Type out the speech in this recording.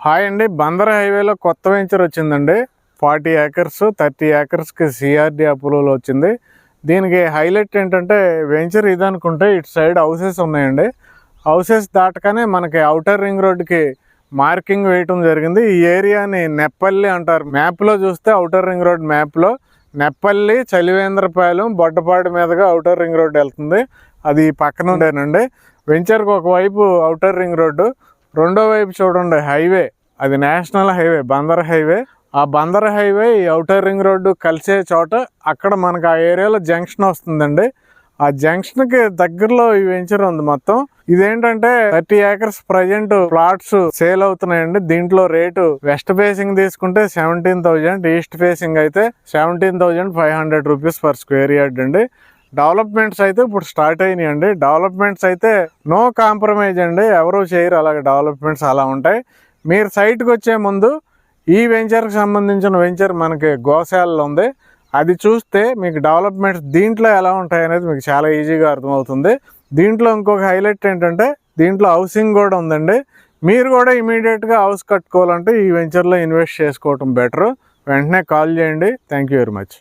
Hi అండి. బందర్ హైవేలో కొత్త వెంచర్ వచ్చిందండి. 40 ఏకర్స్ 30 ఏకర్స్కి సిఆర్డి అప్రూవల్ వచ్చింది. దీనికి హైలైట్ ఏంటంటే వెంచర్ ఇదనుకుంటే ఇటు సైడ్ హౌసెస్ ఉన్నాయండి. హౌసెస్ దాటగానే మనకి ఔటర్ రింగ్ రోడ్కి మార్కింగ్ వేయటం జరిగింది. ఈ ఏరియాని నెప్పల్లి అంటారు. మ్యాప్లో చూస్తే ఔటర్ రింగ్ రోడ్ మ్యాప్లో నెప్పల్లి, చలివేంద్రపాలెం, బొడ్డపాడు మీదుగా ఔటర్ రింగ్ రోడ్ వెళ్తుంది. అది పక్కన ఉండేనండి. వెంచర్కి ఒకవైపు ఔటర్ రింగ్ రోడ్డు, రెండో వైపు చూడండి హైవే, అది నేషనల్ హైవే, బందర్ హైవే. ఆ బందర్ హైవే ఈ ఔటర్ రింగ్ రోడ్డు కలిసే చోట అక్కడ మనకు ఆ ఏరియాలో జంక్షన్ వస్తుందండి. ఆ జంక్షన్కి దగ్గరలో ఈ వెంచర్ ఉంది. మొత్తం ఇదేంటంటే 30 ఏకర్స్ ప్రజెంట్ ప్లాట్స్ సేల్ అవుతున్నాయండి. దీంట్లో రేటు వెస్ట్ ఫేసింగ్ తీసుకుంటే 17,000, ఈస్ట్ ఫేసింగ్ అయితే 17,500 రూపీస్ పర్ స్క్వేర్ యార్డ్ అండి. డెవలప్మెంట్స్ అయితే ఇప్పుడు స్టార్ట్ అయినాయి అండి. డెవలప్మెంట్స్ అయితే నో కాంప్రమైజ్ అండి, ఎవరు చేయరు. అలాగే డెవలప్మెంట్స్ అలా ఉంటాయి. మీరు సైట్కి వచ్చే ముందు ఈ వెంచర్కి సంబంధించిన వెంచర్ మనకి గోశాలలో ఉంది, అది చూస్తే మీకు డెవలప్మెంట్స్ దీంట్లో ఎలా ఉంటాయి అనేది మీకు చాలా ఈజీగా అర్థమవుతుంది. దీంట్లో ఇంకొక హైలైట్ ఏంటంటే దీంట్లో హౌసింగ్ కూడా ఉందండి. మీరు కూడా ఇమీడియట్గా హౌస్ కట్టుకోవాలంటే ఈ వెంచర్లో ఇన్వెస్ట్ చేసుకోవటం బెటర్. వెంటనే కాల్ చేయండి. Thank you very much.